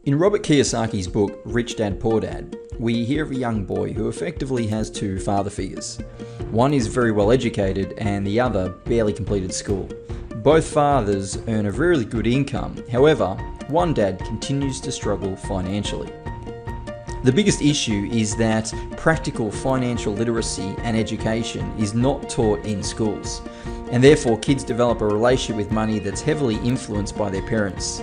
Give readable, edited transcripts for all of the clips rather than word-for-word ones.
In Robert Kiyosaki's book, Rich Dad, Poor Dad, we hear of a young boy who effectively has two father figures. One is very well educated and the other barely completed school. Both fathers earn a really good income, however, one dad continues to struggle financially. The biggest issue is that practical financial literacy and education is not taught in schools, and therefore kids develop a relationship with money that's heavily influenced by their parents.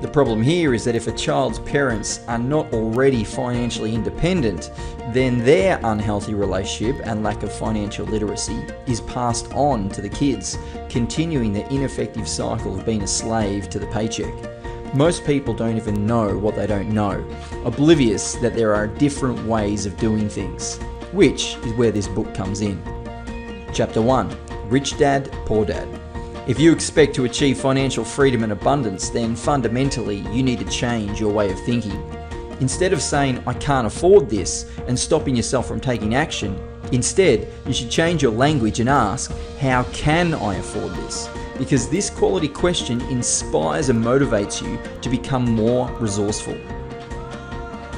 The problem here is that if a child's parents are not already financially independent, then their unhealthy relationship and lack of financial literacy is passed on to the kids, continuing the ineffective cycle of being a slave to the paycheck. Most people don't even know what they don't know, oblivious that there are different ways of doing things, which is where this book comes in. Chapter 1. Rich Dad, Poor Dad. If you expect to achieve financial freedom and abundance, then fundamentally you need to change your way of thinking. Instead of saying, "I can't afford this," and stopping yourself from taking action, instead you should change your language and ask, "How can I afford this?" Because this quality question inspires and motivates you to become more resourceful.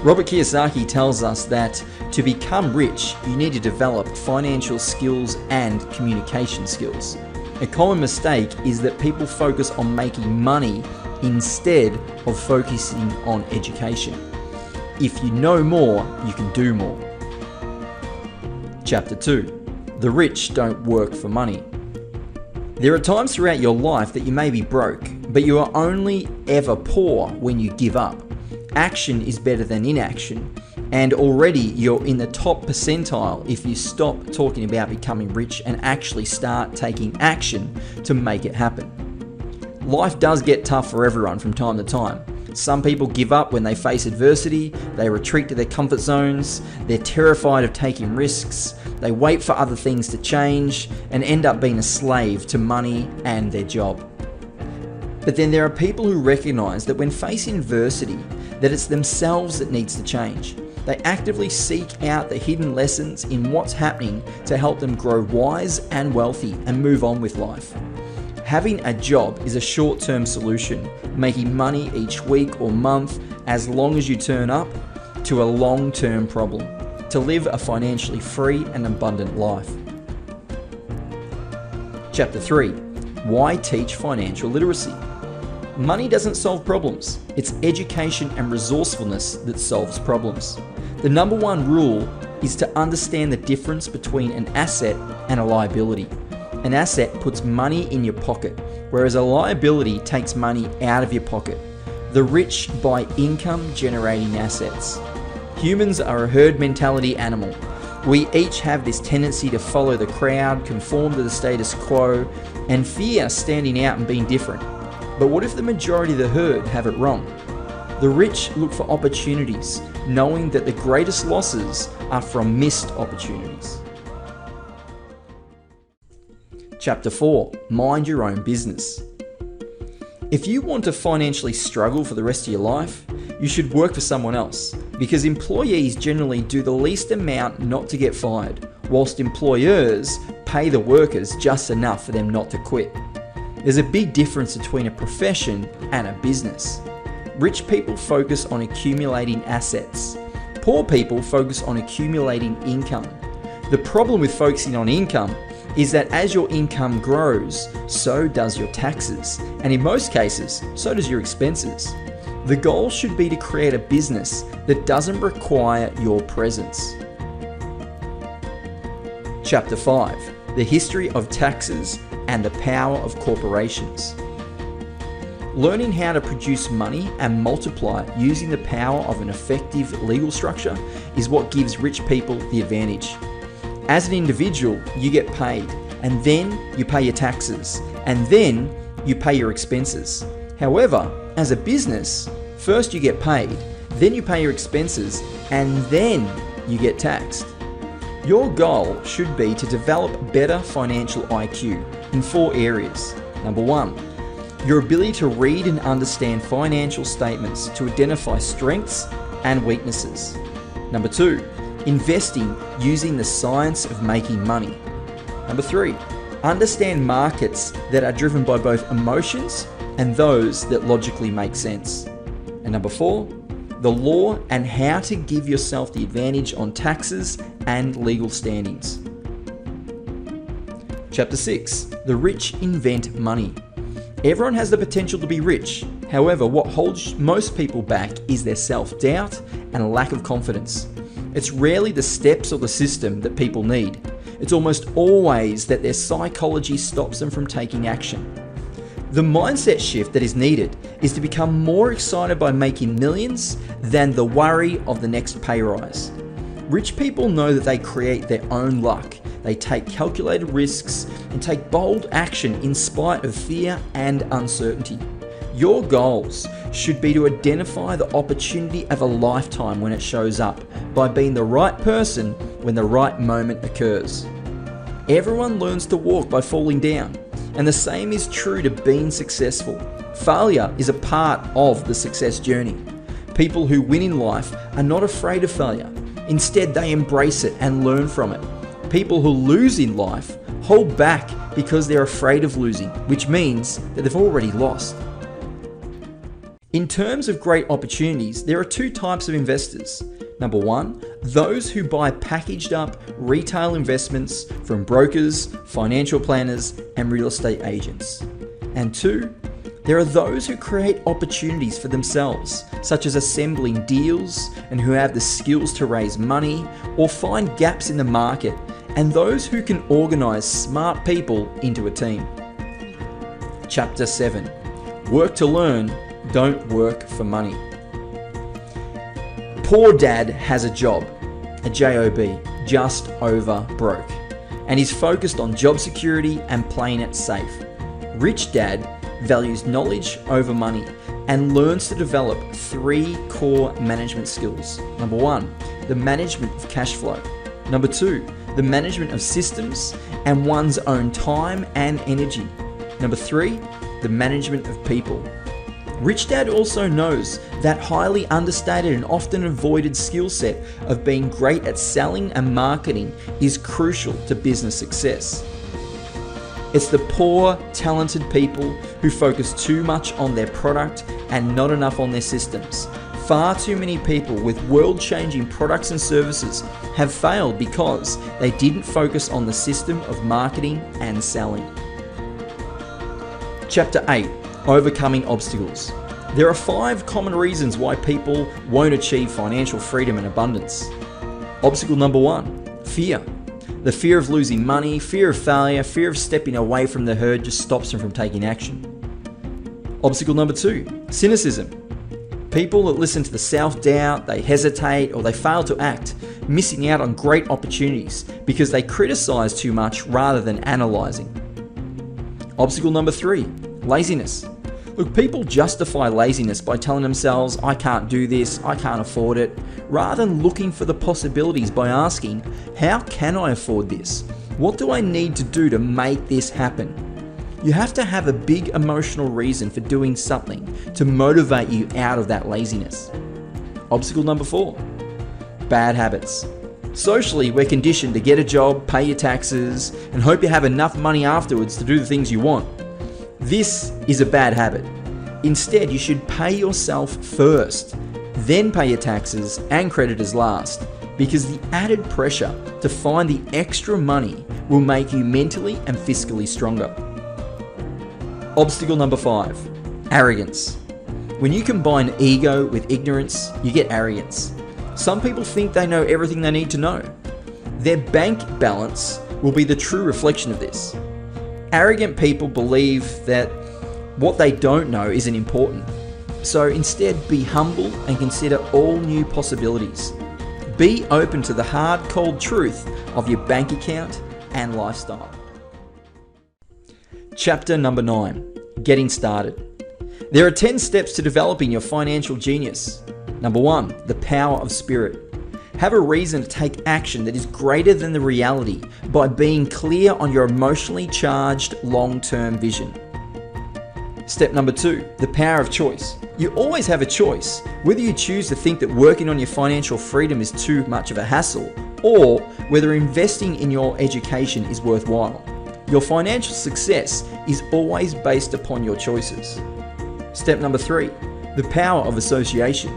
Robert Kiyosaki tells us that to become rich, you need to develop financial skills and communication skills. A common mistake is that people focus on making money instead of focusing on education. If you know more, you can do more. Chapter 2. The rich don't work for money. There are times throughout your life that you may be broke, but you are only ever poor when you give up. Action is better than inaction, and already you're in the top percentile if you stop talking about becoming rich and actually start taking action to make it happen. Life does get tough for everyone from time to time. Some people give up when they face adversity, they retreat to their comfort zones, they're terrified of taking risks, they wait for other things to change and end up being a slave to money and their job. But then there are people who recognize that when facing adversity, that it's themselves that needs to change. They actively seek out the hidden lessons in what's happening to help them grow wise and wealthy and move on with life. Having a job is a short-term solution, making money each week or month as long as you turn up, to a long-term problem, to live a financially free and abundant life. Chapter 3. Why teach financial literacy? Money doesn't solve problems. It's education and resourcefulness that solves problems. The number one rule is to understand the difference between an asset and a liability. An asset puts money in your pocket, whereas a liability takes money out of your pocket. The rich buy income-generating assets. Humans are a herd mentality animal. We each have this tendency to follow the crowd, conform to the status quo, and fear standing out and being different. But what if the majority of the herd have it wrong? The rich look for opportunities, knowing that the greatest losses are from missed opportunities. Chapter 4. Mind your own business. If you want to financially struggle for the rest of your life, you should work for someone else, because employees generally do the least amount not to get fired, whilst employers pay the workers just enough for them not to quit. There's a big difference between a profession and a business. Rich people focus on accumulating assets. Poor people focus on accumulating income. The problem with focusing on income is that as your income grows, so does your taxes, and in most cases, so does your expenses. The goal should be to create a business that doesn't require your presence. Chapter 5. The history of taxes and the power of corporations. Learning how to produce money and multiply it using the power of an effective legal structure is what gives rich people the advantage. As an individual, you get paid, and then you pay your taxes, and then you pay your expenses. However, as a business, first you get paid, then you pay your expenses, and then you get taxed. Your goal should be to develop better financial IQ in 4 areas. Number 1, your ability to read and understand financial statements to identify strengths and weaknesses. Number 2, investing using the science of making money. Number 3, understand markets that are driven by both emotions and those that logically make sense. And number 4, the law and how to give yourself the advantage on taxes and legal standings. Chapter 6, the rich invent money. Everyone has the potential to be rich. However, what holds most people back is their self-doubt and a lack of confidence. It's rarely the steps or the system that people need. It's almost always that their psychology stops them from taking action. The mindset shift that is needed is to become more excited by making millions than the worry of the next pay rise. Rich people know that they create their own luck. They take calculated risks and take bold action in spite of fear and uncertainty. Your goals should be to identify the opportunity of a lifetime when it shows up by being the right person when the right moment occurs. Everyone learns to walk by falling down, and the same is true to being successful. Failure is a part of the success journey. People who win in life are not afraid of failure. Instead, they embrace it and learn from it. People who lose in life hold back because they're afraid of losing, which means that they've already lost. In terms of great opportunities, there are 2 types of investors. Number 1, those who buy packaged up retail investments from brokers, financial planners, and real estate agents. And 2, there are those who create opportunities for themselves, such as assembling deals and who have the skills to raise money or find gaps in the market, and those who can organize smart people into a team. Chapter 7, work to learn, don't work for money. Poor dad has a job, a job, just over broke, and he's focused on job security and playing it safe. Rich dad values knowledge over money and learns to develop 3 core management skills. Number 1, the management of cash flow. Number 2, the management of systems and one's own time and energy. Number 3, the management of people. Rich Dad also knows that highly understated and often avoided skill set of being great at selling and marketing is crucial to business success. It's the poor, talented people who focus too much on their product and not enough on their systems. Far too many people with world-changing products and services have failed because they didn't focus on the system of marketing and selling. Chapter 8, overcoming obstacles. There are 5 common reasons why people won't achieve financial freedom and abundance. Obstacle number 1, fear. The fear of losing money, fear of failure, fear of stepping away from the herd just stops them from taking action. Obstacle number 2, cynicism. People that listen to the self-doubt, they hesitate or they fail to act, missing out on great opportunities because they criticize too much rather than analyzing. Obstacle number 3, laziness. Look, people justify laziness by telling themselves, I can't do this, I can't afford it, rather than looking for the possibilities by asking, how can I afford this? What do I need to do to make this happen? You have to have a big emotional reason for doing something to motivate you out of that laziness. Obstacle number 4, bad habits. Socially, we're conditioned to get a job, pay your taxes, and hope you have enough money afterwards to do the things you want. This is a bad habit. Instead, you should pay yourself first, then pay your taxes and creditors last, because the added pressure to find the extra money will make you mentally and fiscally stronger. Obstacle number 5, arrogance. When you combine ego with ignorance, you get arrogance. Some people think they know everything they need to know. Their bank balance will be the true reflection of this. Arrogant people believe that what they don't know isn't important. So instead, be humble and consider all new possibilities. Be open to the hard, cold truth of your bank account and lifestyle. Chapter number 9, getting started. There are 10 steps to developing your financial genius. Number 1, the power of spirit. Have a reason to take action that is greater than the reality by being clear on your emotionally charged long-term vision. Step number 2, the power of choice. You always have a choice, whether you choose to think that working on your financial freedom is too much of a hassle, or whether investing in your education is worthwhile. Your financial success is always based upon your choices. Step number 3, The power of association.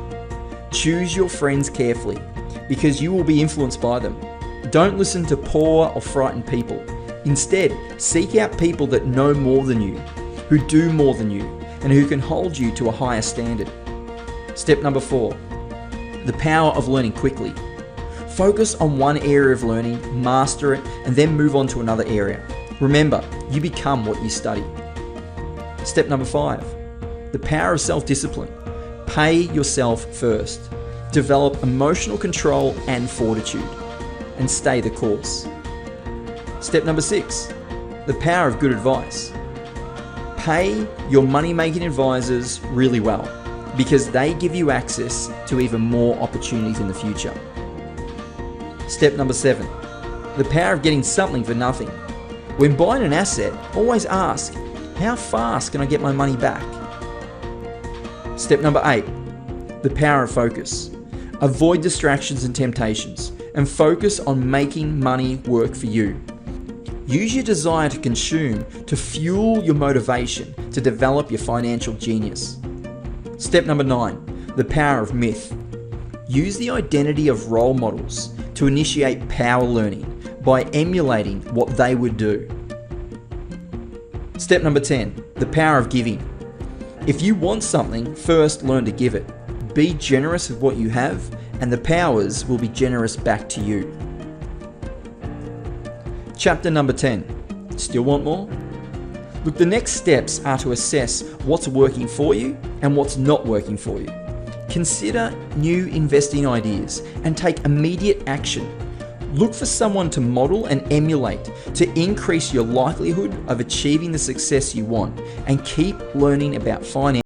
Choose your friends carefully because you will be influenced by them. Don't listen to poor or frightened people. Instead, seek out people that know more than you, who do more than you, and who can hold you to a higher standard. Step number 4, the power of learning quickly. Focus on one area of learning, master it, and then move on to another area. Remember, you become what you study. Step number 5, the power of self-discipline. Pay yourself first. Develop emotional control and fortitude, and stay the course. Step number 6, the power of good advice. Pay your money-making advisors really well because they give you access to even more opportunities in the future. Step number 7, the power of getting something for nothing. When buying an asset, always ask, how fast can I get my money back? Step number 8, the power of focus. Avoid distractions and temptations and focus on making money work for you. Use your desire to consume to fuel your motivation to develop your financial genius. Step number 9, the power of myth. Use the identity of role models to initiate power learning by emulating what they would do. Step number 10, the power of giving. If you want something, first learn to give it. Be generous with what you have, and the powers will be generous back to you. Chapter number 10. Still want more? Look, the next steps are to assess what's working for you and what's not working for you. Consider new investing ideas and take immediate action. Look for someone to model and emulate to increase your likelihood of achieving the success you want, and keep learning about finance